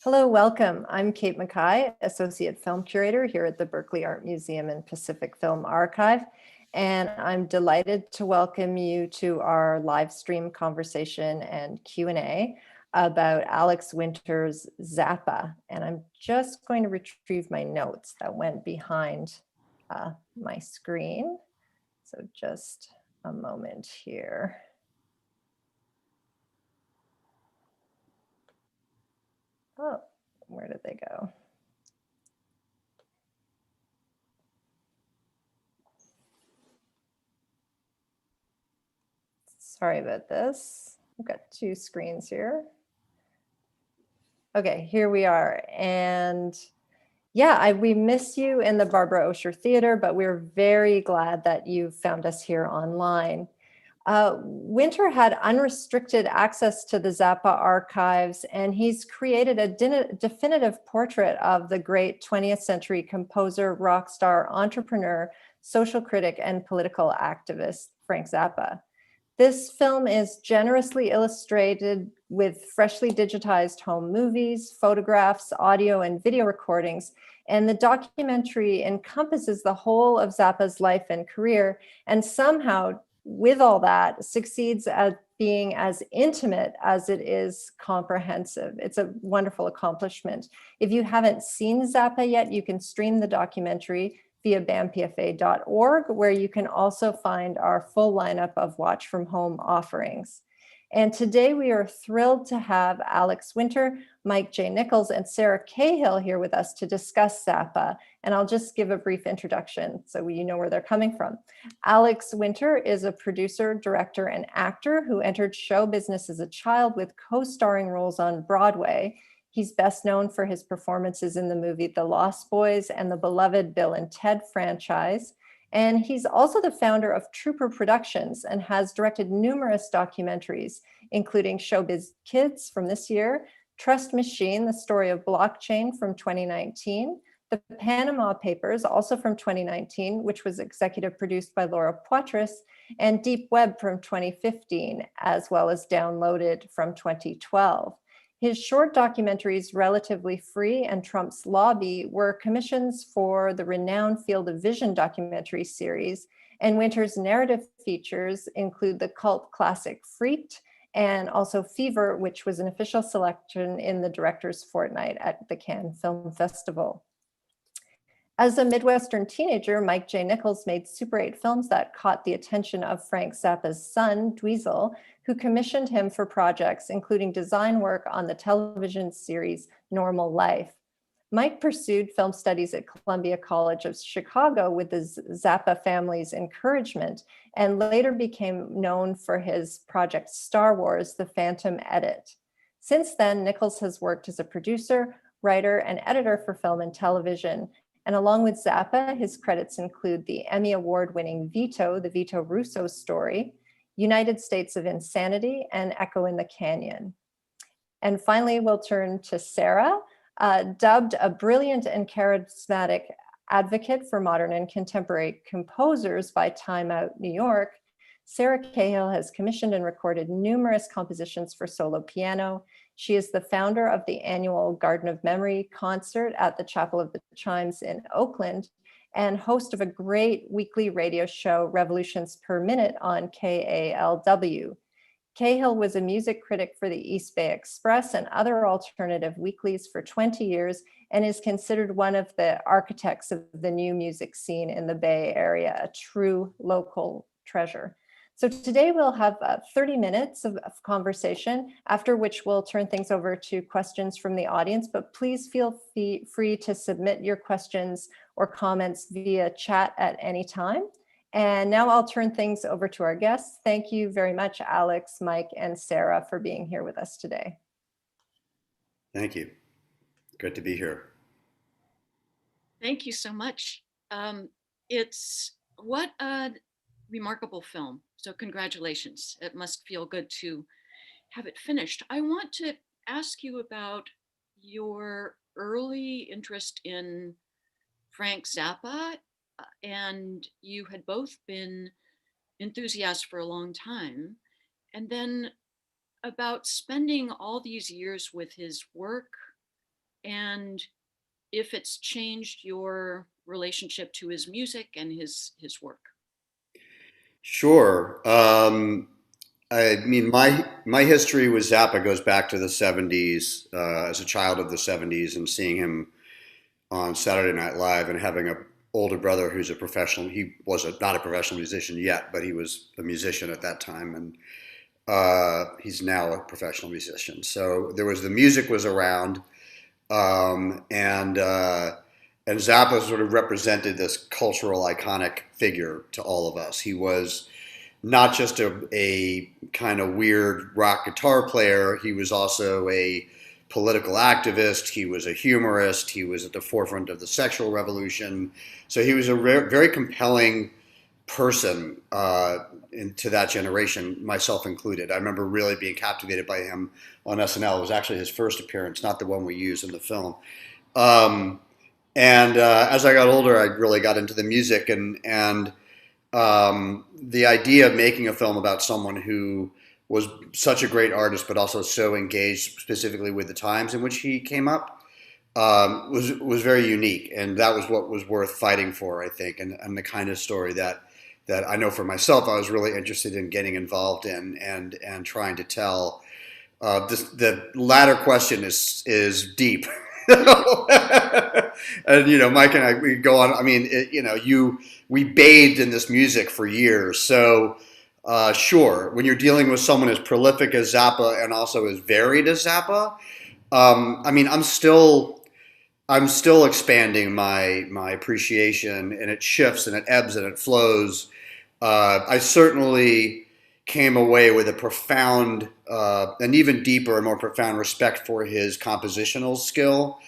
Hello, welcome. I'm Kate Mackay, Associate Film Curator here at the Berkeley Art Museum and Pacific Film Archive. And I'm delighted to welcome you to our live stream conversation and Q&A about Alex Winter's Zappa. And I'm just going to retrieve my notes that went behind my screen. So just a moment here. Oh, where did they go? Sorry about this. I've got two screens here. Okay, here we are. And yeah, we miss you in the Barbara Osher Theater, but we're very glad that you found us here online. Winter had unrestricted access to the Zappa archives, and he's created a definitive portrait of the great 20th century composer, rock star, entrepreneur, social critic, and political activist, Frank Zappa. This film is generously illustrated with freshly digitized home movies, photographs, audio, and video recordings, and the documentary encompasses the whole of Zappa's life and career, and somehow, with all that, succeeds at being as intimate as it is comprehensive. It's a wonderful accomplishment. If you haven't seen Zappa yet, you can stream the documentary via BAMPFA.org, where you can also find our full lineup of Watch From Home offerings. And today we are thrilled to have Alex Winter, Mike J. Nichols, and Sarah Cahill here with us to discuss Zappa. And I'll just give a brief introduction so you know where they're coming from. Alex Winter is a producer, director, and actor who entered show business as a child with co-starring roles on Broadway. He's best known for his performances in the movie The Lost Boys and the beloved Bill and Ted franchise. And he's also the founder of Trooper Productions and has directed numerous documentaries, including Showbiz Kids from this year, Trust Machine, the story of blockchain from 2019, The Panama Papers, also from 2019, which was executive produced by Laura Poitras, and Deep Web from 2015, as well as Downloaded from 2012. His short documentaries, Relatively Free and Trump's Lobby, were commissions for the renowned Field of Vision documentary series, and Winter's narrative features include the cult classic Freaked and also Fever, which was an official selection in the Director's Fortnight at the Cannes Film Festival. As a Midwestern teenager, Mike J. Nichols made Super 8 films that caught the attention of Frank Zappa's son, Dweezil, who commissioned him for projects including design work on the television series Normal Life. Mike pursued film studies at Columbia College of Chicago with the Zappa family's encouragement, and later became known for his project Star Wars: The Phantom Edit. Since then, Nichols has worked as a producer, writer, and editor for film and television. And along with Zappa, his credits include the Emmy Award-winning VITO, the VITO Russo Story, United States of Insanity, and Echo in the Canyon. And finally, we'll turn to Sarah, dubbed a brilliant and charismatic advocate for modern and contemporary composers by Time Out New York. Sarah Cahill has commissioned and recorded numerous compositions for solo piano. She is the founder of the annual Garden of Memory concert at the Chapel of the Chimes in Oakland, and host of a great weekly radio show, Revolutions Per Minute, on KALW. Cahill was a music critic for the East Bay Express and other alternative weeklies for 20 years, and is considered one of the architects of the new music scene in the Bay Area, a true local treasure. So today we'll have 30 minutes of conversation, after which we'll turn things over to questions from the audience, but please feel free to submit your questions or comments via chat at any time. And now I'll turn things over to our guests. Thank you very much, Alex, Mike, and Sarah, for being here with us today. Thank you. Good to be here. Thank you so much. It's what a remarkable film. So congratulations. It must feel good to have it finished. I want to ask you about your early interest in Frank Zappa, and you had both been enthusiasts for a long time, and then about spending all these years with his work, and if it's changed your relationship to his music and his work. Sure. I mean, my history with Zappa goes back to the '70s. As a child of the '70s, and seeing him on Saturday Night Live, and having a older brother who's a professional. He was not a professional musician yet, but he was a musician at that time, and he's now a professional musician. So there was the music was around, um, and uh, and Zappa sort of represented this cultural iconic figure to all of us. He was not just a kind of weird rock guitar player. He was also a political activist. He was a humorist. He was at the forefront of the sexual revolution. So he was a very compelling person into that generation, myself included. I remember really being captivated by him on SNL. It was actually his first appearance, not the one we use in the film. Um, and as I got older, I really got into the music, and the idea of making a film about someone who was such a great artist, but also so engaged specifically with the times in which he came up, was very unique, and that was what was worth fighting for, I think, and the kind of story that I know for myself I was really interested in getting involved in and trying to tell. The latter question is deep. And Mike and I, we go on. I mean, we bathed in this music for years. So sure, when you're dealing with someone as prolific as Zappa and also as varied as Zappa, I mean, I'm still expanding my appreciation, and it shifts and it ebbs and it flows. I certainly came away with a profound, and even deeper and more profound respect for his compositional skill.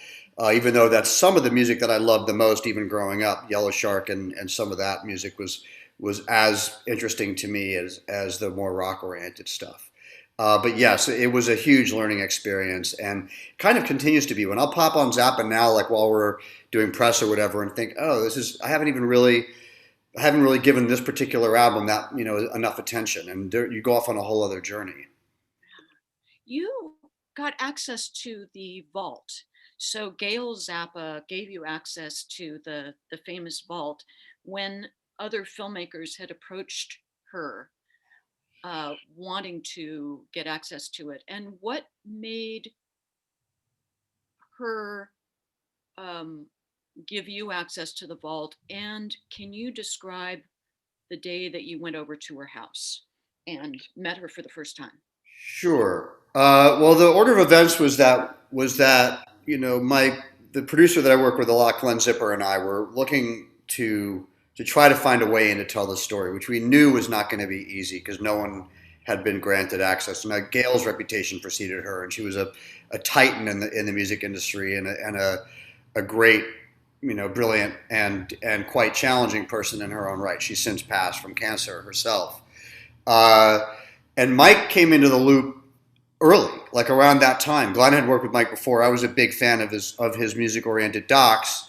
Even though that's some of the music that I loved the most, even growing up, Yellow Shark and some of that music was as interesting to me as the more rock oriented stuff. But yes, it was a huge learning experience, and kind of continues to be. When I'll pop on Zappa now, like while we're doing press or whatever, and think, oh, I haven't really given this particular album that enough attention, and you go off on a whole other journey. You got access to the vault. So Gail Zappa gave you access to the famous vault when other filmmakers had approached her wanting to get access to it. And what made her um, give you access to the vault? And can you describe the day that you went over to her house and met her for the first time? Sure. Well, the order of events was that Mike, the producer that I work with a lot, Glenn Zipper, and I were looking to try to find a way in to tell the story, which we knew was not going to be easy because no one had been granted access. Now, Gail's reputation preceded her, and she was a titan in the music industry, and a great, brilliant and quite challenging person in her own right. She's since passed from cancer herself. Uh, and Mike came into the loop early, like around that time. Glenn had worked with Mike before. I was a big fan of his music oriented docs.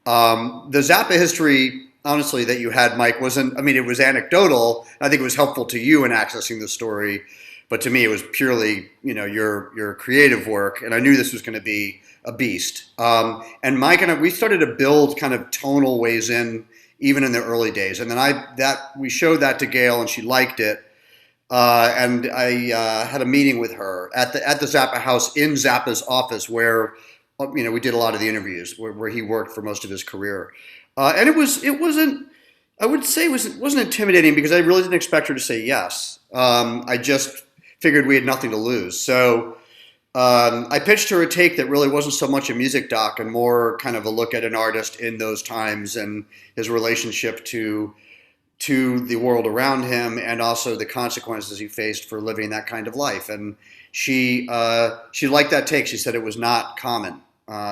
The Zappa history, honestly, that you had, Mike, wasn't. I mean, it was anecdotal. I think it was helpful to you in accessing the story, but to me, it was purely your creative work. And I knew this was going to be a beast. And Mike and I, we started to build kind of tonal ways in, even in the early days. And then we showed that to Gail, and she liked it. And I had a meeting with her at the Zappa house in Zappa's office, where we did a lot of the interviews where he worked for most of his career. And it wasn't, I would say it wasn't intimidating because I really didn't expect her to say yes. I just figured we had nothing to lose. So I pitched her a take that really wasn't so much a music doc and more kind of a look at an artist in those times and his relationship to the world around him, and also the consequences he faced for living that kind of life. And she liked that take. She said it was not common.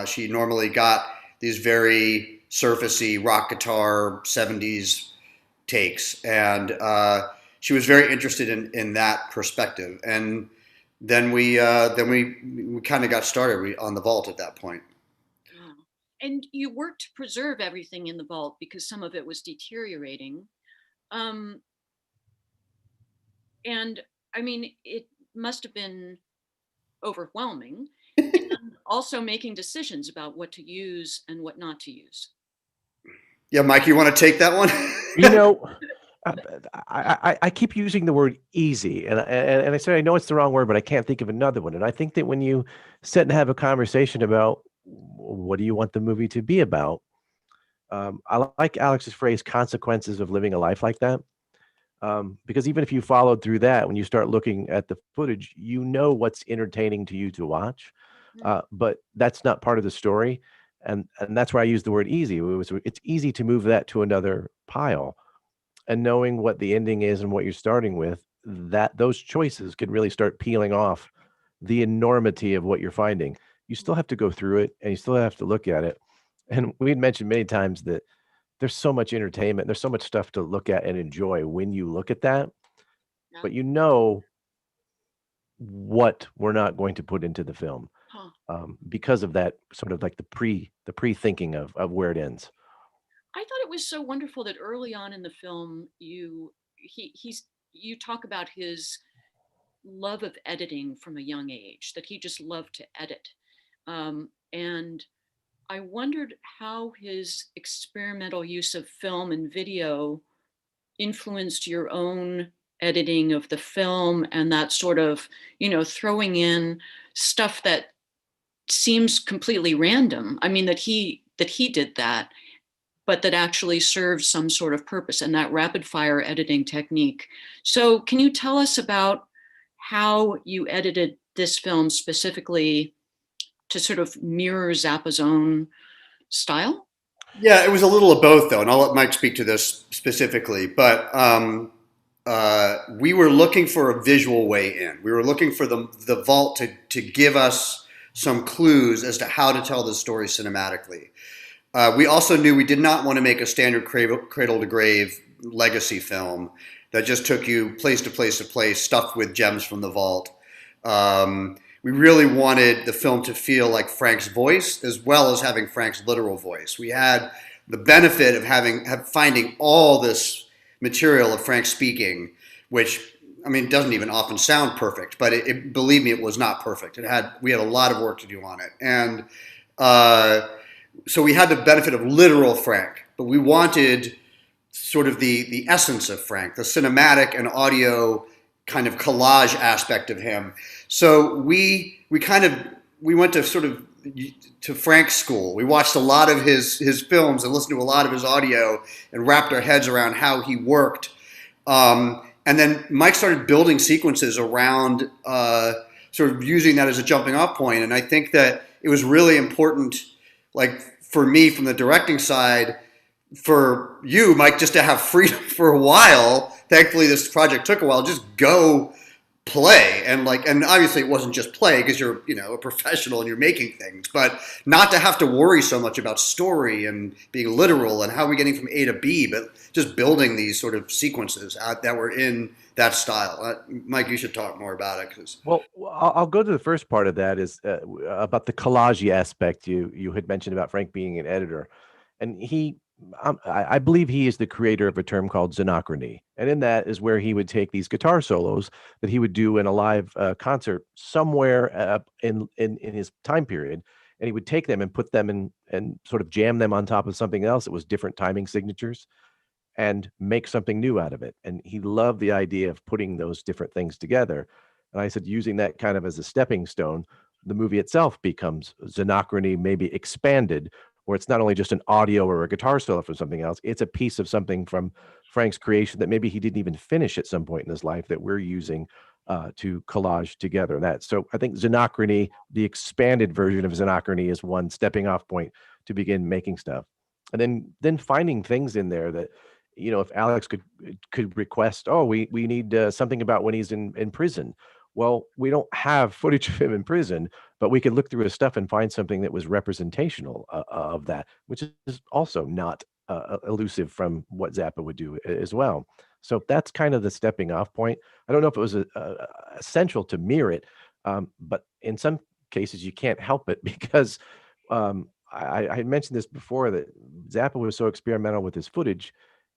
She normally got these very surfacey rock guitar '70s takes, and she was very interested in that perspective. And then we kind of got started on the vault at that point. Oh. And you worked to preserve everything in the vault because some of it was deteriorating. Um, and I mean, it must have been overwhelming. And also making decisions about what to use and what not to use. Yeah, Mike, you want to take that one? You know, I keep using the word easy, and I say I know it's the wrong word, but I can't think of another one. And I think that when you sit and have a conversation about what do you want the movie to be about, I like Alex's phrase "consequences of living a life like that." Because even if you followed through that, when you start looking at the footage, you know what's entertaining to you to watch, but that's not part of the story, and that's why I use the word easy. It's easy to move that to another pile, and knowing what the ending is and what you're starting with, that those choices can really start peeling off the enormity of what you're finding. You still have to go through it, and you still have to look at it. And we'd mentioned many times that there's so much entertainment, there's so much stuff to look at and enjoy when you look at that, Yeah. but you know what we're not going to put into the film because of that sort of like the pre-thinking of where it ends. I thought it was so wonderful that early on in the film, you talk about his love of editing from a young age, that he just loved to edit. And I wondered how his experimental use of film and video influenced your own editing of the film, and that sort of, throwing in stuff that seems completely random. I mean, that he did that, but that actually serves some sort of purpose, and that rapid fire editing technique. So can you tell us about how you edited this film specifically to sort of mirror Zappa's own style? Yeah, it was a little of both, though, and I'll let Mike speak to this specifically. But we were looking for a visual way in. We were looking for the vault to give us some clues as to how to tell the story cinematically. We also knew we did not want to make a standard cradle to grave legacy film that just took you place to place to place, stuffed with gems from the vault. We really wanted the film to feel like Frank's voice, as well as having Frank's literal voice. We had the benefit of finding all this material of Frank speaking, which, I mean, doesn't even often sound perfect, but believe me, it was not perfect. We had a lot of work to do on it. And so we had the benefit of literal Frank, but we wanted sort of the essence of Frank, the cinematic and audio kind of collage aspect of him. So we went to sort of to Frank's school. We watched a lot of his films and listened to a lot of his audio and wrapped our heads around how he worked. And then Mike started building sequences around sort of using that as a jumping off point. And I think that it was really important, like for me from the directing side, for you, Mike, just to have freedom for a while. Thankfully, this project took a while. Just go play, and obviously it wasn't just play because you're a professional and you're making things, but not to have to worry so much about story and being literal and how are we getting from A to B, but just building these sort of sequences that were in that style. Mike, you should talk more about it. Well, I'll go to the first part of that is about the collage aspect. You had mentioned about Frank being an editor, and I believe he is the creator of a term called xenochrony. And in that is where he would take these guitar solos that he would do in a live concert somewhere in his time period. And he would take them and put them in and sort of jam them on top of something else that was different timing signatures and make something new out of it. And he loved the idea of putting those different things together. And I said, using that kind of as a stepping stone, the movie itself becomes xenochrony, maybe expanded, where it's not only just an audio or a guitar solo from something else, it's a piece of something from Frank's creation that maybe he didn't even finish at some point in his life that we're using to collage together. So I think xenochrony, the expanded version of xenochrony, is one stepping off point to begin making stuff. And then finding things in there that, if Alex could request, we need something about when he's in prison. Well, we don't have footage of him in prison, but we could look through his stuff and find something that was representational of that, which is also not elusive from what Zappa would do as well. So that's kind of the stepping off point. I don't know if it was essential to mirror it, but in some cases you can't help it because I mentioned this before that Zappa was so experimental with his footage.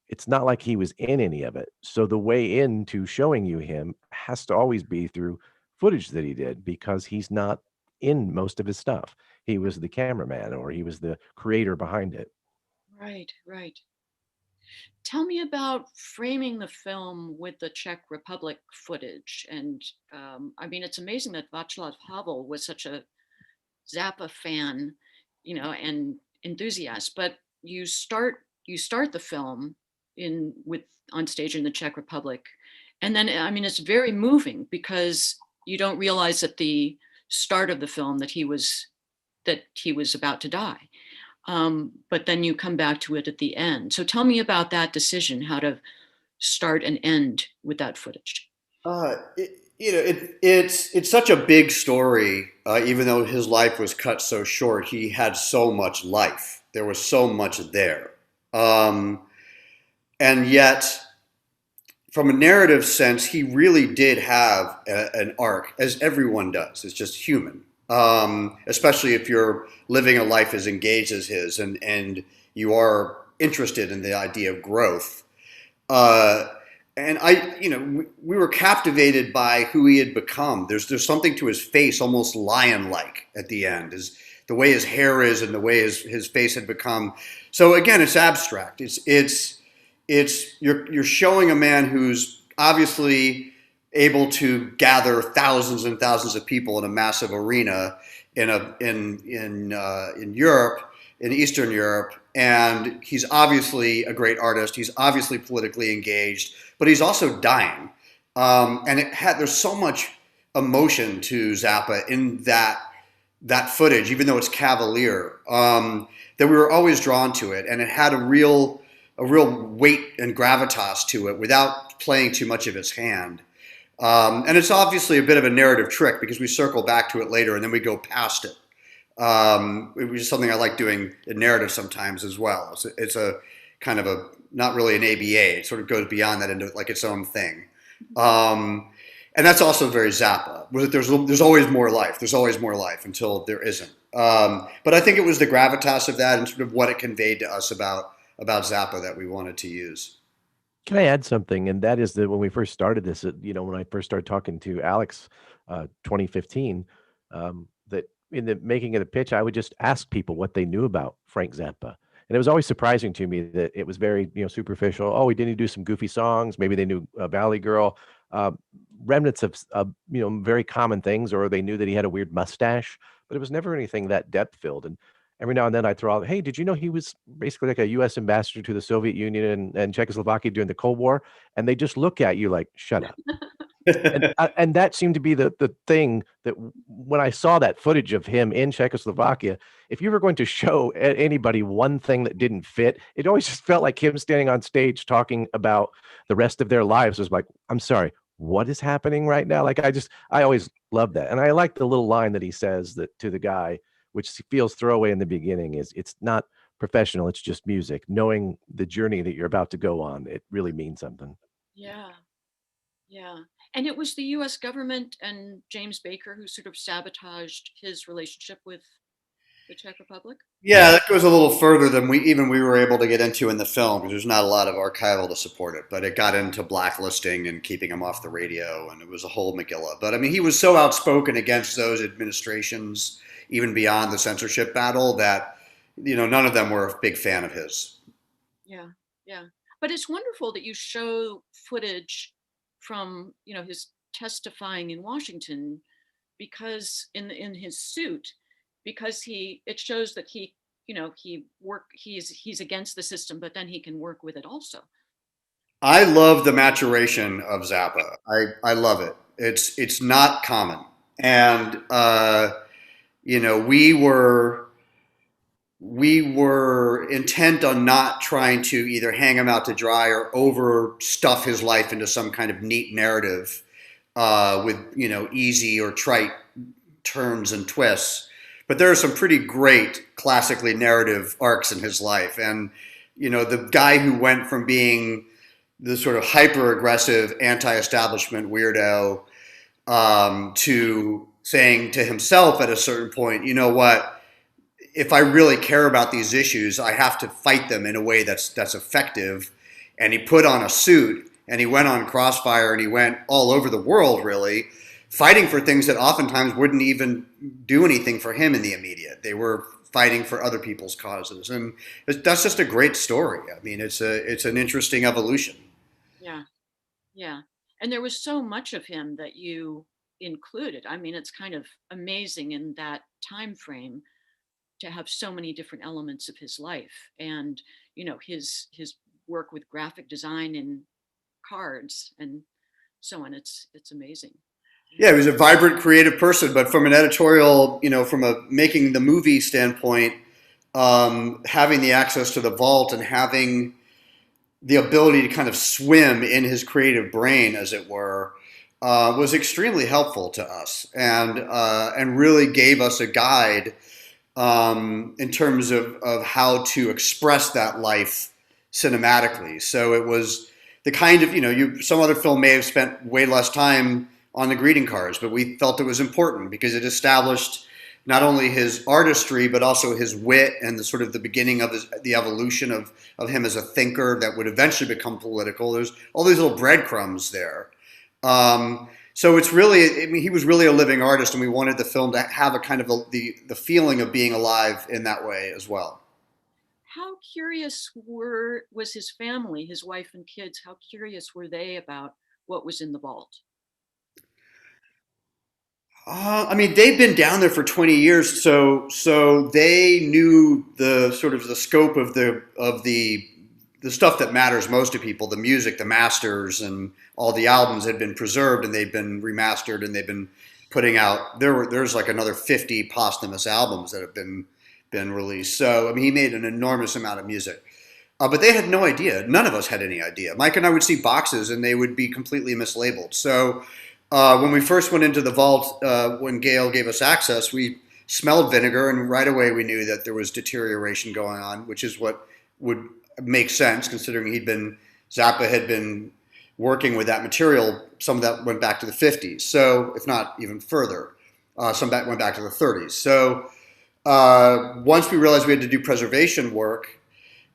It's not like he was in any of it. So the way into showing you him has to always be through footage that he did because he's not in most of his stuff. He was the cameraman, or he was the creator behind it. Right, right. Tell me about framing the film with the Czech Republic footage. And I mean, it's amazing that Václav Havel was such a Zappa fan, and enthusiast. But you start the film with on stage in the Czech Republic, and then I mean, it's very moving because you don't realize at the start of the film that he was about to die. But then you come back to it at the end. So tell me about that decision, how to start and end with that footage. It's such a big story. Even though his life was cut so short, he had so much life. There was so much there, and yet, from a narrative sense, he really did have an arc, as everyone does. It's just human. Especially if you're living a life as engaged as his, and you are interested in the idea of growth. And we were captivated by who he had become. There's something to his face, almost lion-like at the end, is the way his hair is and the way his face had become. So again, it's abstract. You're showing a man who's obviously able to gather thousands and thousands of people in a massive arena in Europe, in Eastern Europe, and he's obviously a great artist. He's obviously politically engaged, but he's also dying, and there's so much emotion to Zappa in that footage, even though it's cavalier, that we were always drawn to it, and it had a real weight and gravitas to it without playing too much of his hand. And it's obviously a bit of a narrative trick because we circle back to it later and then we go past it. It was something I like doing in narrative sometimes as well. It's a kind of not really an ABA. It sort of goes beyond that into like its own thing. And that's also very Zappa. There's always more life. There's always more life until there isn't. But I think it was the gravitas of that and sort of what it conveyed to us about Zappa that we wanted to use. Can I add something? And that is that when we first started this, when I first started talking to Alex, 2015, that in the making of the pitch, I would just ask people what they knew about Frank Zappa. And it was always surprising to me that it was very, superficial. Oh, didn't he do some goofy songs? Maybe they knew Valley Girl, remnants of, very common things, or they knew that he had a weird mustache, but it was never anything that depth filled. And every now and then I throw out, hey, did you know he was basically like a U.S. ambassador to the Soviet Union and Czechoslovakia during the Cold War? And they just look at you like, shut up. and that seemed to be the thing that when I saw that footage of him in Czechoslovakia, if you were going to show anybody one thing that didn't fit, it always just felt like him standing on stage talking about the rest of their lives. It was like, I'm sorry, what is happening right now? Like, I always love that. And I like the little line that he says that to the guy, which feels throwaway in the beginning, is it's not professional, it's just music. Knowing the journey that you're about to go on, it really means something. Yeah. And it was the US government and James Baker who sort of sabotaged his relationship with the Czech Republic? Yeah, that goes a little further than we were able to get into in the film, because there's not a lot of archival to support it. But it got into blacklisting and keeping him off the radio, and it was a whole Megillah. But I mean, he was so outspoken against those administrations, even beyond the censorship battle, that none of them were a big fan of his. Yeah. But it's wonderful that you show footage from his testifying in Washington, because in his suit, because it shows that he's against the system, but then he can work with it also. I love the maturation of Zappa. I love it. It's not common, and we were intent on not trying to either hang him out to dry or overstuff his life into some kind of neat narrative with easy or trite turns and twists. But there are some pretty great classically narrative arcs in his life, and the guy who went from being the sort of hyper-aggressive anti-establishment weirdo to saying to himself at a certain point, you know what? If I really care about these issues, I have to fight them in a way that's effective. And he put on a suit and he went on Crossfire and he went all over the world, really, fighting for things that oftentimes wouldn't even do anything for him in the immediate. They were fighting for other people's causes, and that's just a great story. I mean, it's an interesting evolution. Yeah, yeah. And there was so much of him that you included. I mean, it's kind of amazing in that time frame to have so many different elements of his life, and his work with graphic design and cards and so on. It's amazing. Yeah, he was a vibrant, creative person, but from an editorial, from a making the movie standpoint, having the access to the vault and having the ability to kind of swim in his creative brain, as it were, was extremely helpful to us, and really gave us a guide in terms of how to express that life cinematically. So it was the kind of, some other film may have spent way less time on the greeting cards, but we felt it was important because it established not only his artistry, but also his wit and the sort of the beginning of the evolution of him as a thinker that would eventually become political. There's all these little breadcrumbs there. So it's really, I mean, he was really a living artist, and we wanted the film to have a kind of the feeling of being alive in that way as well. How curious was his family, his wife and kids? How curious were they about what was in the vault? I mean, they've been down there for 20 years, so they knew the sort of the scope of the stuff that matters most to people, the music, the masters, and all the albums had been preserved and they've been remastered and they've been putting out. There's like another 50 posthumous albums that have been released. So I mean, he made an enormous amount of music, but they had no idea. None of us had any idea. Mike and I would see boxes and they would be completely mislabeled. So when we first went into the vault, when Gail gave us access, we smelled vinegar, and right away we knew that there was deterioration going on, which is what would make sense considering Zappa had been working with that material. Some of that went back to the 50s, so if not even further. Some went back to the 30s. So once we realized we had to do preservation work,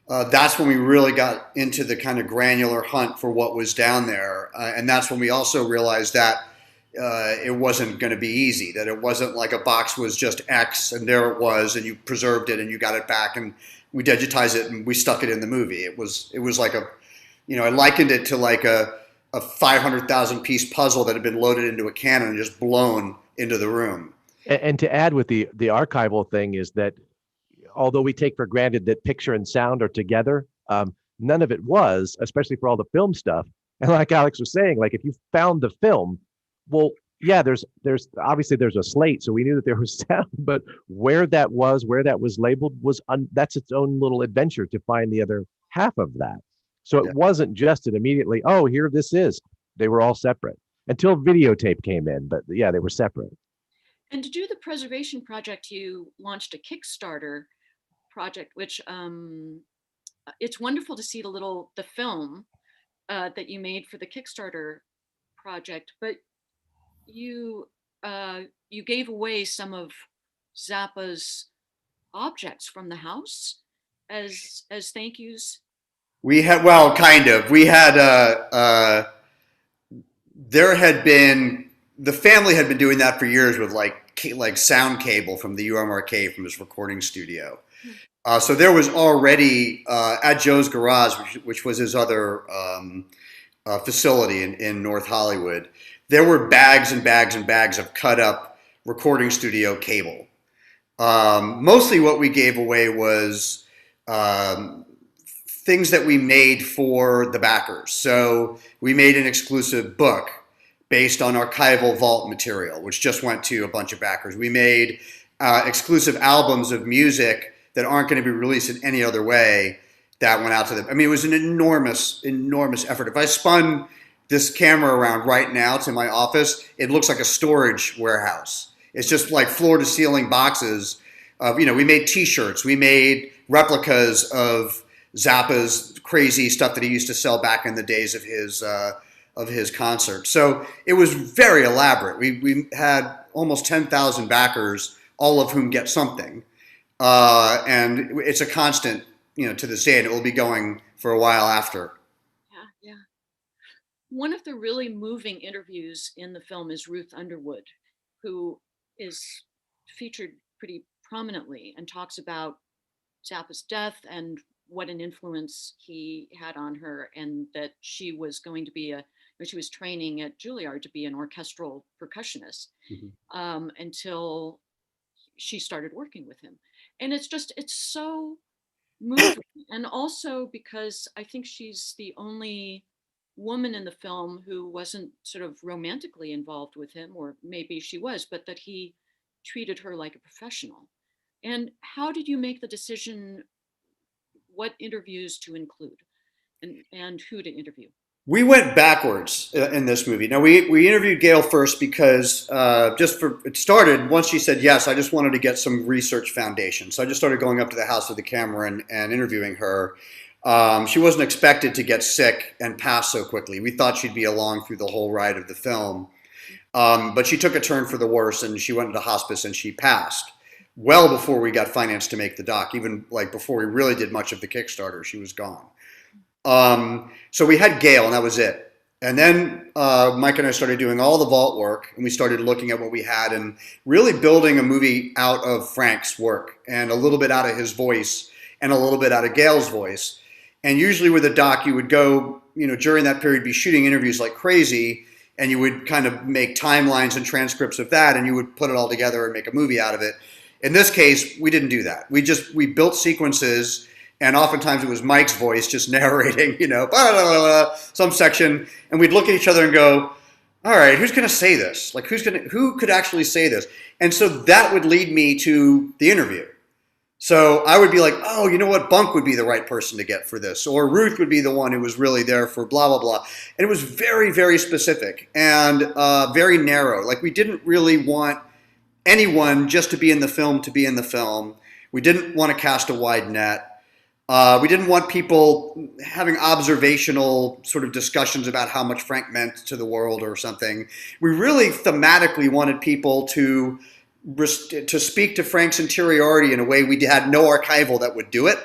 that's when we really got into the kind of granular hunt for what was down there. And that's when we also realized that it wasn't going to be easy, that it wasn't like a box was just X and there it was and you preserved it and you got it back and we digitized it and we stuck it in the movie. It was like I likened it to like a 500,000 piece puzzle that had been loaded into a cannon and just blown into the room. And to add with the archival thing is that although we take for granted that picture and sound are together, none of it was, especially for all the film stuff. And like Alex was saying, like if you found the film, well, yeah, there's obviously there's a slate, so we knew that there was sound, but where that was labeled that's its own little adventure to find the other half of that. So it wasn't just an immediately, oh, here this is. They were all separate until videotape came in, but yeah, they were separate. And to do the preservation project, you launched a Kickstarter project, which it's wonderful to see the film that you made for the Kickstarter project, but you gave away some of Zappa's objects from the house as thank yous. We had, well, kind of. We had the family had been doing that for years with like sound cable from the UMRK from his recording studio. So there was already at Joe's Garage, which was his other facility in North Hollywood, there were bags and bags and bags of cut up recording studio cable. Mostly what we gave away was things that we made for the backers. So we made an exclusive book based on archival vault material, which just went to a bunch of backers. We made exclusive albums of music that aren't going to be released in any other way that went out to them. I mean, it was an enormous, enormous effort. If I spun this camera around right now to my office, it looks like a storage warehouse. It's just like floor to ceiling boxes of, we made t-shirts, we made replicas of Zappa's crazy stuff that he used to sell back in the days of his concert. So it was very elaborate. We had almost 10,000 backers, all of whom get something. And it's a constant, to this day, and it will be going for a while after. Yeah. One of the really moving interviews in the film is Ruth Underwood, who is featured pretty prominently and talks about Zappa's death and what an influence he had on her, and that she was going to be she was training at Juilliard to be an orchestral percussionist until she started working with him. And it's so moving. And also because I think she's the only woman in the film who wasn't sort of romantically involved with him, or maybe she was, but that he treated her like a professional. And how did you make the decision what interviews to include and who to interview? We went backwards in this movie. Now, we interviewed Gail first because it started, once she said yes, I just wanted to get some research foundation. So I just started going up to the house with the camera and interviewing her. She wasn't expected to get sick and pass so quickly. We thought she'd be along through the whole ride of the film. But she took a turn for the worse, and she went into hospice and she passed well before we got financed to make the doc. Even like before we really did much of the Kickstarter, she was gone. So we had Gail, and that was it. And then Mike and I started doing all the vault work, and we started looking at what we had and really building a movie out of Frank's work and a little bit out of his voice and a little bit out of Gail's voice. And usually with a doc, you would go, during that period, be shooting interviews like crazy, and you would kind of make timelines and transcripts of that, and you would put it all together and make a movie out of it. In this case, we didn't do that. We built sequences. And oftentimes it was Mike's voice just narrating, blah, blah, blah, blah, some section. And we'd look at each other and go, all right, who's going to say this? Like, who could actually say this? And so that would lead me to the interview. So I would be like, oh, you know what? Bunk would be the right person to get for this. Or Ruth would be the one who was really there for blah, blah, blah. And it was very, very specific and very narrow. Like, we didn't really want anyone just to be in the film. We didn't want to cast a wide net. We didn't want people having observational sort of discussions about how much Frank meant to the world or something. We really thematically wanted people to speak to Frank's interiority in a way we had no archival that would do it,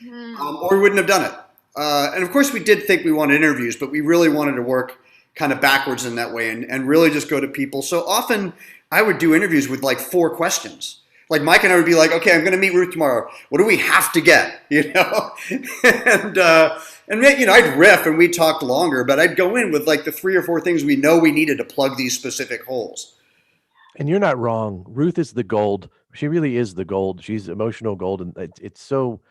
or we wouldn't have done it. And of course we did think we wanted interviews, but we really wanted to work kind of backwards in that way and really just go to people. So often I would do interviews with like 4 questions. Like Mike and I would be like, okay, I'm going to meet Ruth tomorrow. What do we have to get? And I'd riff and we'd talk longer, but I'd go in with like the 3 or 4 things we know we needed to plug these specific holes. And you're not wrong. Ruth is the gold. She really is the gold. She's emotional gold. And it's so,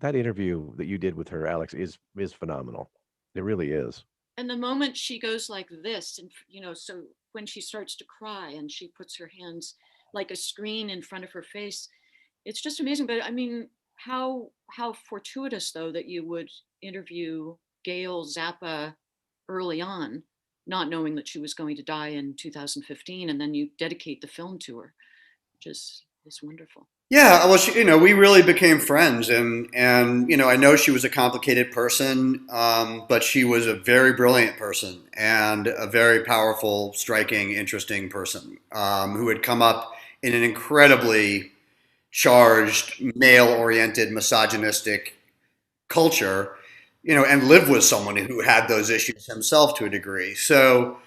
that interview that you did with her, Alex, is phenomenal. It really is. And the moment she goes like this, and so when she starts to cry and she puts her hands like a screen in front of her face, it's just amazing. But I mean, how fortuitous though that you would interview Gail Zappa early on, not knowing that she was going to die in 2015, and then you dedicate the film to her, which is wonderful. Yeah, well, we really became friends, and I know she was a complicated person, but she was a very brilliant person and a very powerful, striking, interesting person who had come up in an incredibly charged, male-oriented, misogynistic culture, and lived with someone who had those issues himself to a degree. So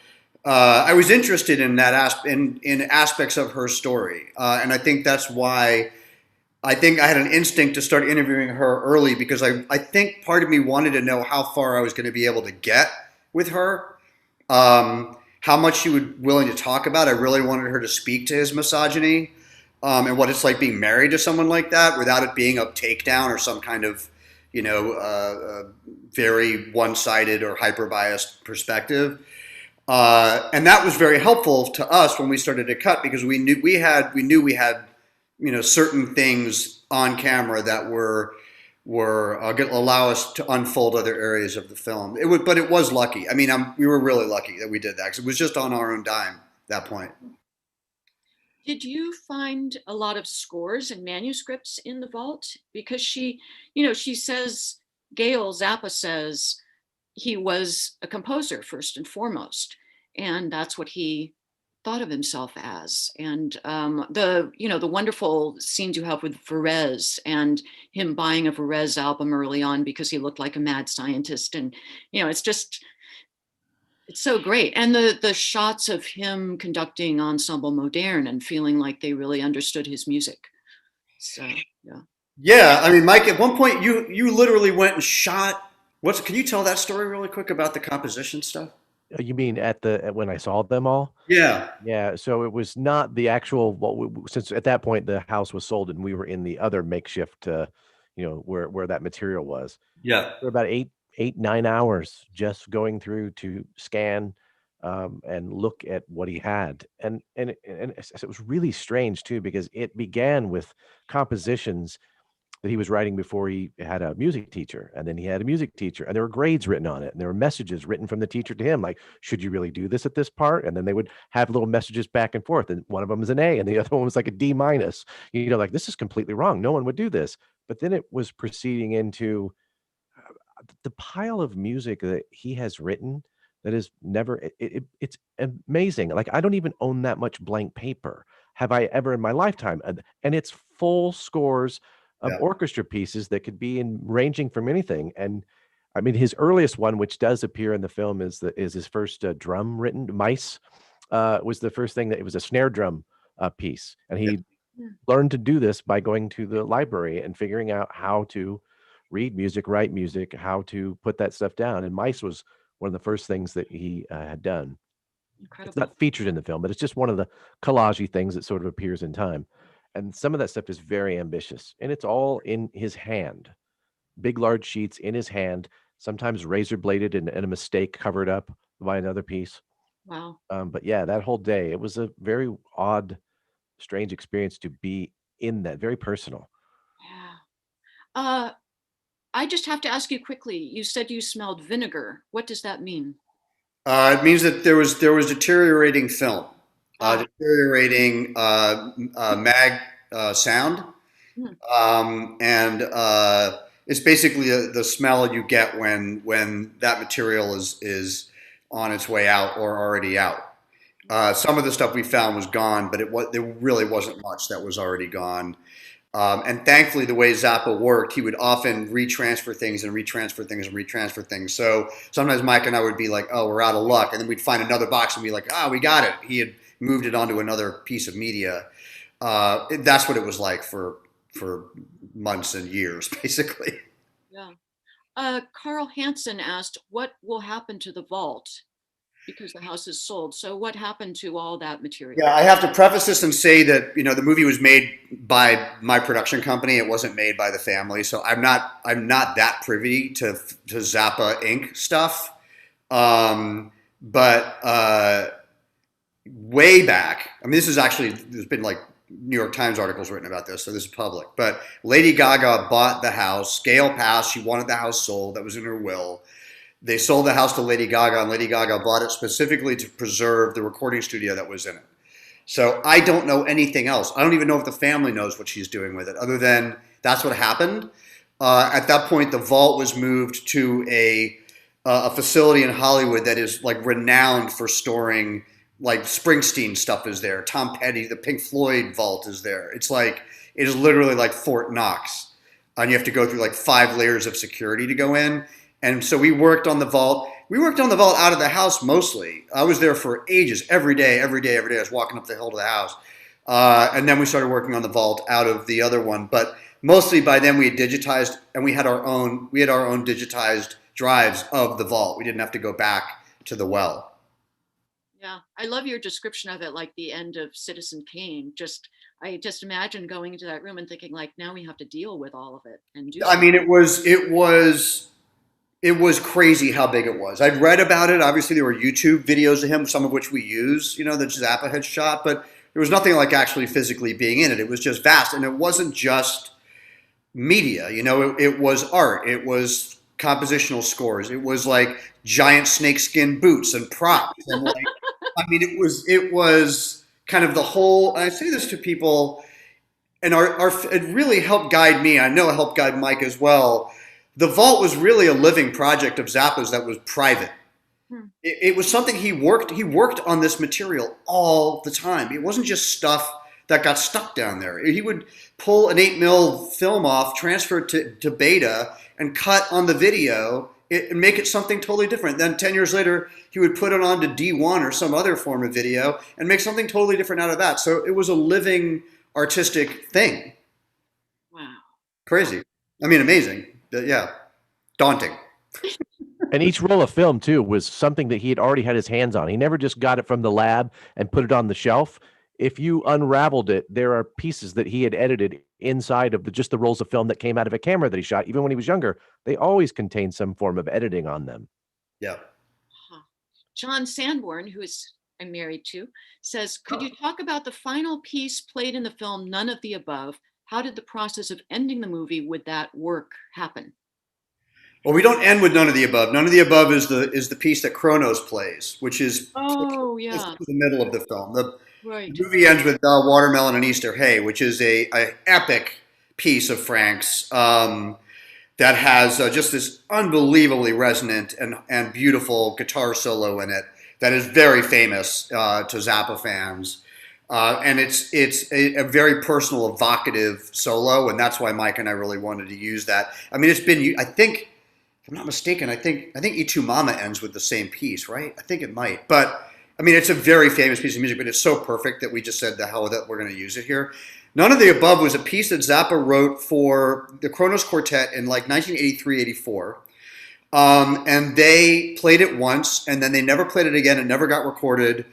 I was interested in that in aspects of her story, and I think that's why I think I had an instinct to start interviewing her early, because I think part of me wanted to know how far I was going to be able to get with her. How much she was willing to talk about. I really wanted her to speak to his misogyny and what it's like being married to someone like that without it being a takedown or some kind of, very one-sided or hyper-biased perspective. And that was very helpful to us when we started to cut, because we knew we had certain things on camera that were allow us to unfold other areas of the film. But it was lucky. I mean, we were really lucky that we did that, because it was just on our own dime at that point. Did you find a lot of scores and manuscripts in the vault? Because she says, Gail Zappa says he was a composer first and foremost, and that's what he thought of himself as. And the wonderful scenes you have with Varese and him buying a Varese album early on because he looked like a mad scientist. And, it's just, It's so great. And the shots of him conducting Ensemble Moderne and feeling like they really understood his music. So, yeah. Yeah, I mean, Mike, at one point you literally went and shot. Can you tell that story really quick about the composition stuff? You mean when I saw them all? Yeah, Yeah, so it was not the actual since at that point the house was sold and we were in the other makeshift, where that material was. yeah, For about 9 hours just going through to scan, and look at what he had, and it was really strange too because it began with compositions that he was writing before he had a music teacher, and then he had a music teacher, and there were grades written on it, and there were messages written from the teacher to him, like, should you really do this at this part? And then they would have little messages back and forth, and one of them was an A and the other one was like a D minus, like, this is completely wrong, no one would do this. But then it was proceeding into the pile of music that he has written that is never it's amazing. Like, I don't even own that much blank paper, have I ever in my lifetime, and it's full scores of yeah. orchestra pieces that could be in ranging from anything. And I mean, his earliest one, which does appear in the film, is his first drum written. Mice was the first thing. That it was a snare drum piece, and he Yeah. learned to do this by going to the library and figuring out how to read music, write music, how to put that stuff down. And Mice was one of the first things that he had done. It's Incredible. not featured in the film, but it's just one of the collagey things that sort of appears in time. And some of that stuff is very ambitious, and it's all in his hand, big, large sheets in his hand, sometimes razor bladed and a mistake covered up by another piece. Wow. But yeah, that whole day, it was a very odd, strange experience to be in that, very personal. Yeah. Uh, I just have to ask you quickly. You said you smelled vinegar. What does that mean? It means that there was deteriorating film, Ah, deteriorating mag sound, hmm, and it's basically the smell you get when that material is on its way out or already out. Some of the stuff we found was gone, but there really wasn't much that was already gone. And thankfully, the way Zappa worked, he would often retransfer things and retransfer things and retransfer things. So sometimes Mike and I would be like, "Oh, we're out of luck," and then we'd find another box and be like, "Ah, we got it." He had moved it onto another piece of media. That's what it was like for months and years, basically. yeah. Carl Hansen asked, what will happen to the vault because the house is sold? So what happened to all that material? Yeah, I have to preface this and say that the movie was made by my production company. It wasn't made by the family, so I'm not that privy to Zappa Inc. stuff. But way back, I mean, this is actually there's been like New York Times articles written about this, so this is public. But Lady Gaga bought the house, scale passed. She wanted the house sold. That was in her will. They sold the house to Lady Gaga, and Lady Gaga bought it specifically to preserve the recording studio that was in it. So I don't know anything else. I don't even know if the family knows what she's doing with it, other than that's what happened. At that point, the vault was moved to a facility in Hollywood that is like renowned for storing like Springsteen stuff is there. Tom Petty, the Pink Floyd vault is there. It is literally like Fort Knox, and you have to go through like 5 layers of security to go in. And so we worked on the vault. We worked on the vault out of the house mostly. I was there for ages, every day. I was walking up the hill to the house. And then we started working on the vault out of the other one. But mostly by then we had digitized, and we had our own digitized drives of the vault. We didn't have to go back to the well. Yeah, I love your description of it, like the end of Citizen Kane. I just imagine going into that room and thinking, like, now we have to deal with all of it and do I something. mean, it was crazy how big it was. I'd read about it. Obviously, there were YouTube videos of him, some of which we use, that Zappa had shot, but there was nothing like actually physically being in it. It was just vast, and it wasn't just media. It was art. It was compositional scores. It was like giant snakeskin boots and props, and like, I mean, it was kind of the whole. And I say this to people, and it really helped guide me. I know it helped guide Mike as well. The vault was really a living project of Zappa's that was private. Hmm. It was something he worked on this material all the time. It wasn't just stuff that got stuck down there. He would pull an 8mm film off, transfer it to Beta, and cut on the video it and make it something totally different. Then 10 years later, he would put it on to D1 or some other form of video and make something totally different out of that. So it was a living artistic thing. Wow. Crazy. I mean, amazing. But yeah, daunting. And each roll of film too was something that he had already had his hands on. He never just got it from the lab and put it on the shelf. If you unraveled it, there are pieces that he had edited inside of just the rolls of film that came out of a camera that he shot. Even when he was younger, they always contained some form of editing on them. Yeah. Huh. John Sanborn, who is I'm married to, says, could you talk about the final piece played in the film, None of the Above? How did the process of ending the movie with that work happen? Well, we don't end with None of the Above. None of the Above is the piece that Kronos plays, which is Yeah, the middle of the film. The right. movie ends with Watermelon and Easter Hay, which is a epic piece of Frank's that has just this unbelievably resonant and beautiful guitar solo in it that is very famous to Zappa fans. And it's a very personal, evocative solo, and that's why Mike and I really wanted to use that. I mean, it's been, I think, if I'm not mistaken, I think Y Tu Mama ends with the same piece, right? I think it might. But, I mean, it's a very famous piece of music, but it's so perfect that we just said, the hell with it, we're going to use it here. None of the Above was a piece that Zappa wrote for the Kronos Quartet in like 1983, 84. And they played it once, and then they never played it again. It never got recorded.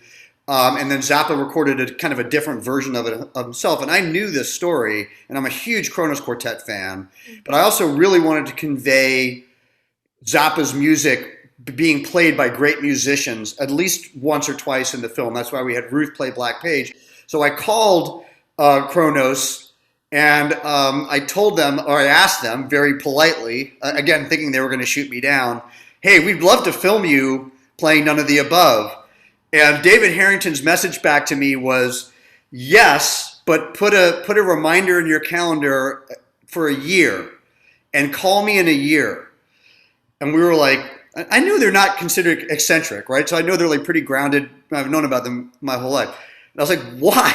And then Zappa recorded a kind of a different version of it of himself. And I knew this story, and I'm a huge Kronos Quartet fan. But I also really wanted to convey Zappa's music being played by great musicians at least once or twice in the film. That's why we had Ruth play Black Page. So I called Kronos, and I told them, or I asked them very politely, again thinking they were going to shoot me down, hey, we'd love to film you playing None of the Above. And David Harrington's message back to me was, yes, but put a reminder in your calendar for a year and call me in a year. And we were like, I knew they're not considered eccentric, right? So I know they're like pretty grounded. I've known about them my whole life. And I was like, why?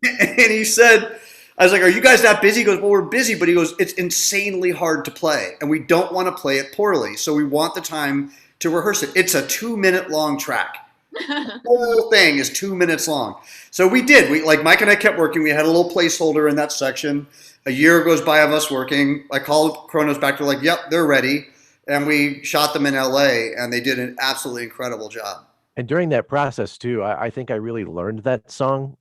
And he said, I was like, are you guys that busy? He goes, well, we're busy. But he goes, it's insanely hard to play. And we don't want to play it poorly. So we want the time to rehearse it. It's a 2-minute long track. The whole thing is 2 minutes long. So we did. We, like, Mike and I kept working. We had a little placeholder in that section. A year goes by of us working. I called Kronos back to like, yep, they're ready. And we shot them in LA, and they did an absolutely incredible job. And during that process too, I think I really learned that song.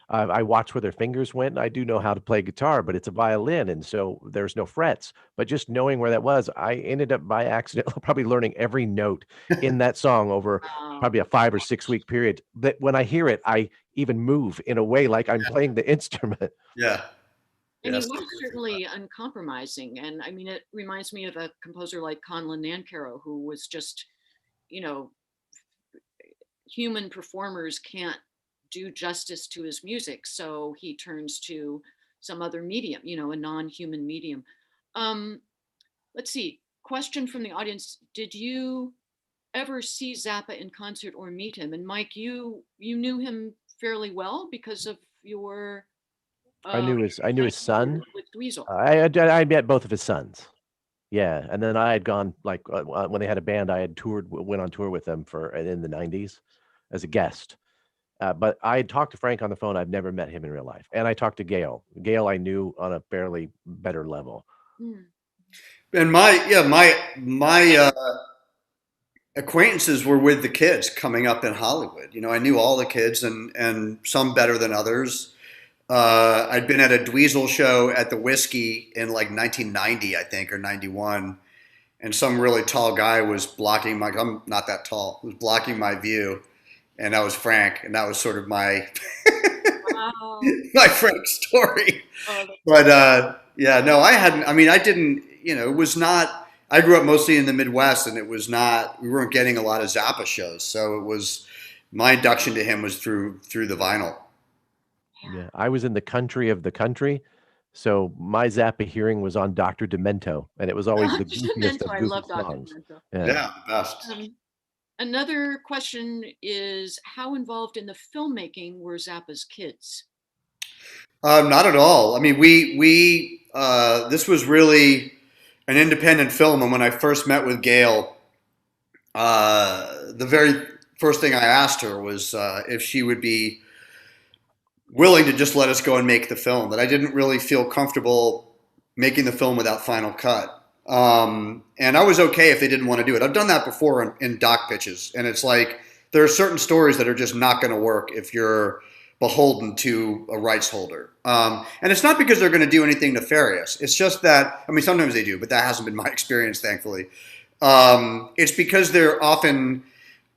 I watched where their fingers went. I do know how to play guitar, but it's a violin, and so there's no frets. But just knowing where that was, I ended up by accident probably learning every note in that song over probably a 5 or 6 week period. That when I hear it, I even move in a way like I'm playing the instrument. Yeah. And Yes. he was certainly uncompromising. And I mean, it reminds me of a composer like Conlon Nancarrow, who was just, you know, human performers can't do justice to his music. So he turns to some other medium, you know, a non-human medium. Let's see, question from the audience. Did you ever see Zappa in concert or meet him? And Mike, you knew him fairly well because of your I knew his son. with Dweezil. I met both of his sons. Yeah, and then I had gone like when they had a band, I had went on tour with them in the 90s as a guest. But I had talked to Frank on the phone. I've never met him in real life. And I talked to Gail. Gail I knew on a fairly better level. And my acquaintances were with the kids coming up in Hollywood. You know, I knew all the kids and some better than others. I'd been at a Dweezil show at the Whiskey in like 1990, I think, or 91. And some really tall guy was blocking I'm not that tall, was blocking my view. And that was Frank. And that was sort of my, Wow. my Frank story. But I didn't, you know, it was not, I grew up mostly in the Midwest, and we weren't getting a lot of Zappa shows. So it was, my induction to him was through the vinyl. Yeah, I was in the country of the country, so my Zappa hearing was on Dr. Demento, and it was always the goofiest of I goofy love Dr. songs. Demento. Yeah, best. Another question is, how involved in the filmmaking were Zappa's kids? Not at all. I mean, we this was really an independent film. And when I first met with Gail, the very first thing I asked her was if she would be willing to just let us go and make the film. That I didn't really feel comfortable making the film without final cut. And I was okay if they didn't want to do it. I've done that before in doc pitches, and it's like there are certain stories that are just not going to work if you're beholden to a rights holder. And it's not because they're going to do anything nefarious. It's just that, I mean, sometimes they do, but that hasn't been my experience, thankfully. It's because they're often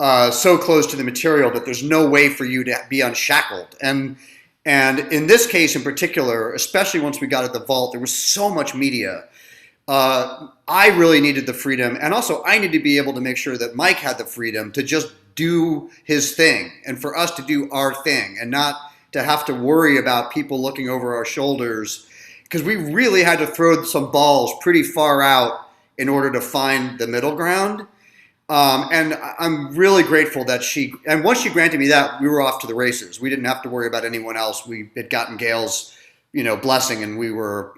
so close to the material that there's no way for you to be unshackled. And in this case in particular, especially once we got at the vault, there was so much media. I really needed the freedom, and also I needed to be able to make sure that Mike had the freedom to just do his thing and for us to do our thing and not to have to worry about people looking over our shoulders, because we really had to throw some balls pretty far out in order to find the middle ground. And I'm really grateful that and once she granted me that, we were off to the races. We didn't have to worry about anyone else. We had gotten Gail's, blessing, and we were,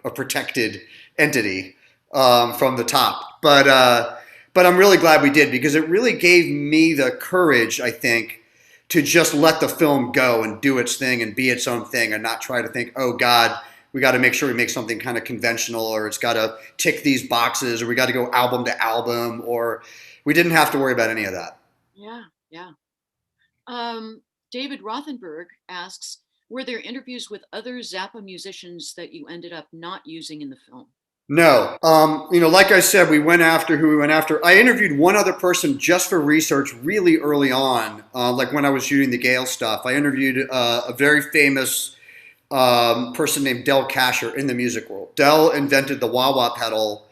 a protected entity from the top. But I'm really glad we did, because it really gave me the courage, I think, to just let the film go and do its thing and be its own thing, and not try to think, oh God, we got to make sure we make something kind of conventional, or it's got to tick these boxes, or we got to go album to album, or we didn't have to worry about any of that. Yeah, yeah. David Rothenberg asks, were there interviews with other Zappa musicians that you ended up not using in the film? No. Like I said, we went after who we went after. I interviewed one other person just for research really early on, like when I was shooting the Gale stuff. I interviewed a very famous person named Del Casher in the music world. Del invented the wah-wah pedal.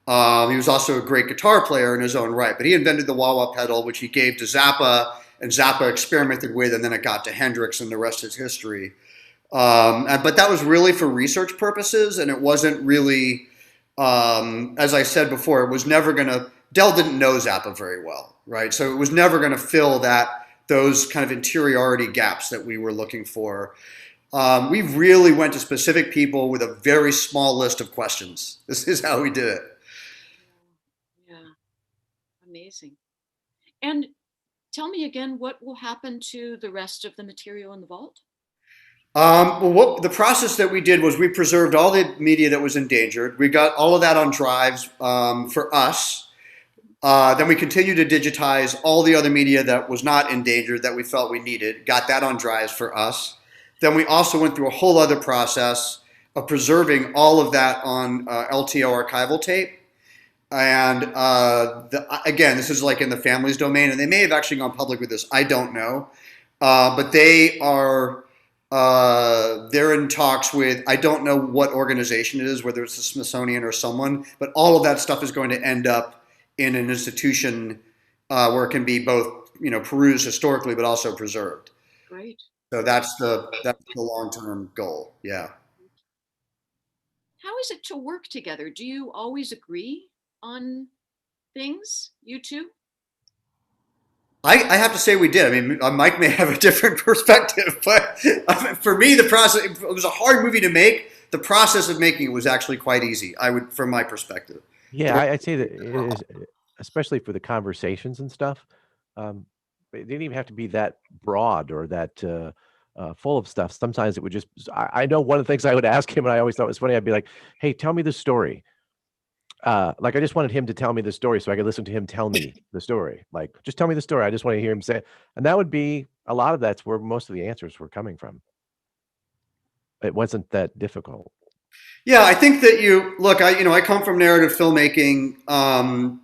He was also a great guitar player in his own right, but he invented the wah-wah pedal, which he gave to Zappa, and Zappa experimented with, and then it got to Hendrix, and the rest is history. But that was really for research purposes, and it wasn't really, as I said before, it was never going to, Del didn't know Zappa very well, right? So it was never going to fill those kind of interiority gaps that we were looking for. We really went to specific people with a very small list of questions. This is how we did it. Yeah, amazing. And tell me again, what will happen to the rest of the material in the vault? Well, the process that we did was we preserved all the media that was endangered. We got all of that on drives for us. Then we continued to digitize all the other media that was not endangered that we felt we needed, got that on drives for us. Then we also went through a whole other process of preserving all of that on LTO archival tape. And again, this is like in the family's domain, and they may have actually gone public with this. I don't know. But they are, they're in talks with, I don't know what organization it is, whether it's the Smithsonian or someone, but all of that stuff is going to end up in an institution where it can be both, perused historically, but also preserved. Great. So that's the long-term goal. Yeah. How is it to work together? Do you always agree on things, you two? I have to say we did. I mean, Mike may have a different perspective, but for me, the process, it was a hard movie to make. The process of making it was actually quite easy, from my perspective. Yeah, I'd say that it is, especially for the conversations and stuff. It didn't even have to be that broad or that full of stuff. Sometimes it would just, I know one of the things I would ask him, and I always thought was funny, I'd be like, hey, tell me the story. Like I just wanted him to tell me the story so I could listen to him tell me the story. Like, just tell me the story. I just want to hear him say it. And that would be, a lot of that's where most of the answers were coming from. It wasn't that difficult. Yeah, I think that I come from narrative filmmaking, and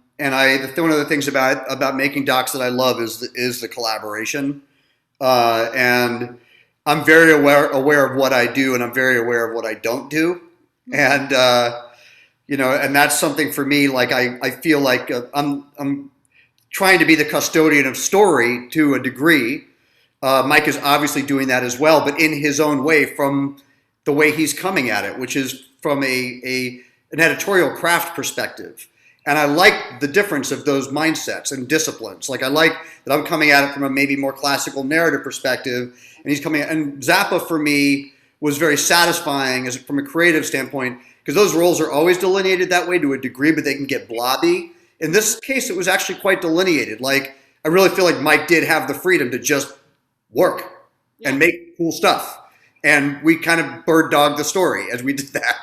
one of the things about making docs that I love is the collaboration, and I'm very aware of what I do, and I'm very aware of what I don't do, and and that's something for me. Like I feel like I'm trying to be the custodian of story to a degree. Mike is obviously doing that as well, but in his own way, from the way he's coming at it, which is from an editorial craft perspective. And I like the difference of those mindsets and disciplines. Like I like that I'm coming at it from a maybe more classical narrative perspective, and he's coming. And Zappa for me was very satisfying from a creative standpoint, because those roles are always delineated that way to a degree, but they can get blobby. In this case, it was actually quite delineated. Like, I really feel like Mike did have the freedom to just work and make cool stuff. And we kind of bird dogged the story as we did that.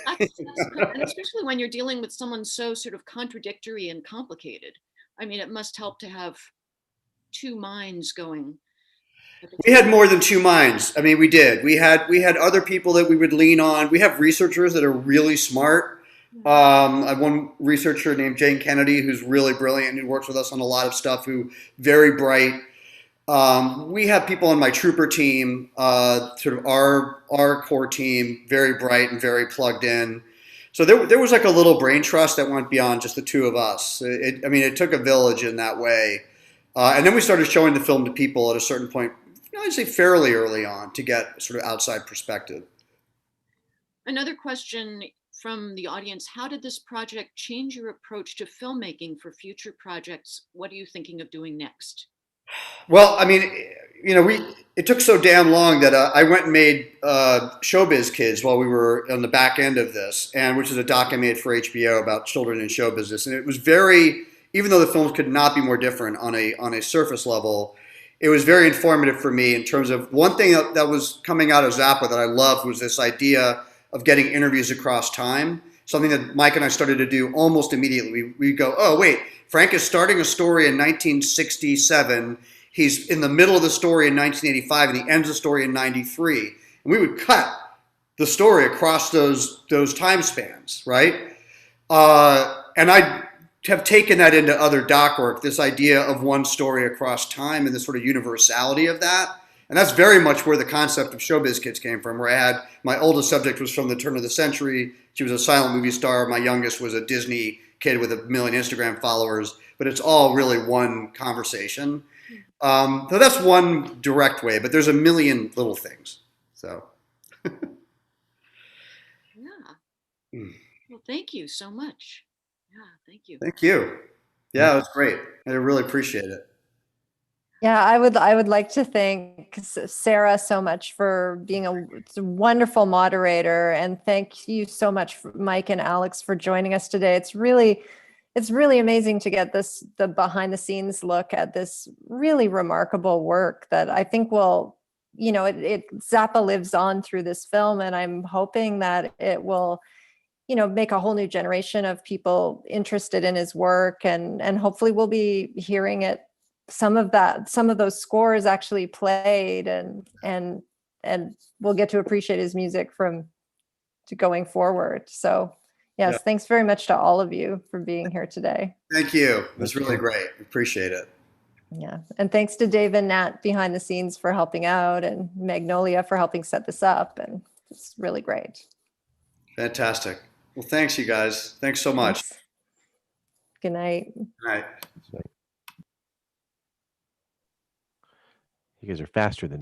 And especially when you're dealing with someone so sort of contradictory and complicated. I mean, it must help to have two minds going. We had more than two minds. I mean, we did. We had other people that we would lean on. We have researchers that are really smart. I have one researcher named Jane Kennedy who's really brilliant, who works with us on a lot of stuff, who very bright. We have people on my trooper team, sort of our core team, very bright and very plugged in. So there was like a little brain trust that went beyond just the two of us. I mean, it took a village in that way. And then we started showing the film to people at a certain point, I'd say fairly early on, to get sort of outside perspective. Another question from the audience: how did this project change your approach to filmmaking for future projects? What are you thinking of doing next? Well, I mean, it took so damn long that I went and made Showbiz Kids while we were on the back end of this, and which is a doc I made for HBO about children in show business. And it was even though the films could not be more different on a surface level, it was very informative for me in terms of one thing that was coming out of Zappa that I loved was this idea of getting interviews across time, something that Mike and I started to do almost immediately. We go, oh, wait, Frank is starting a story in 1967. He's in the middle of the story in 1985, and he ends the story in 93. And we would cut the story across those time spans, right? And I have taken that into other doc work, this idea of one story across time and the sort of universality of that. And that's very much where the concept of Showbiz Kids came from, where I had my oldest subject was from the turn of the century. She was a silent movie star. My youngest was a Disney kid with 1 million Instagram followers, but it's all really one conversation. So that's one direct way, but there's a million little things. So. Yeah. Well, thank you so much. Yeah, thank you. Thank you. Yeah, it was great. I really appreciate it. Yeah, I would like to thank Sarah so much for being a wonderful moderator, and thank you so much, Mike and Alex, for joining us today. It's really amazing to get the behind the scenes look at this really remarkable work that I think will, Zappa lives on through this film, and I'm hoping that it will, make a whole new generation of people interested in his work, and hopefully we'll be hearing it. Some of those scores actually played, and we'll get to appreciate his music going forward. So yes, Yeah. Thanks very much to all of you for being here today. Thank you. It was really great. Appreciate it. Yeah. And thanks to Dave and Nat behind the scenes for helping out, and Magnolia for helping set this up. And it's really great. Fantastic. Well, thanks, you guys. Thanks so much. Thanks. Good night. Good night. You guys are faster than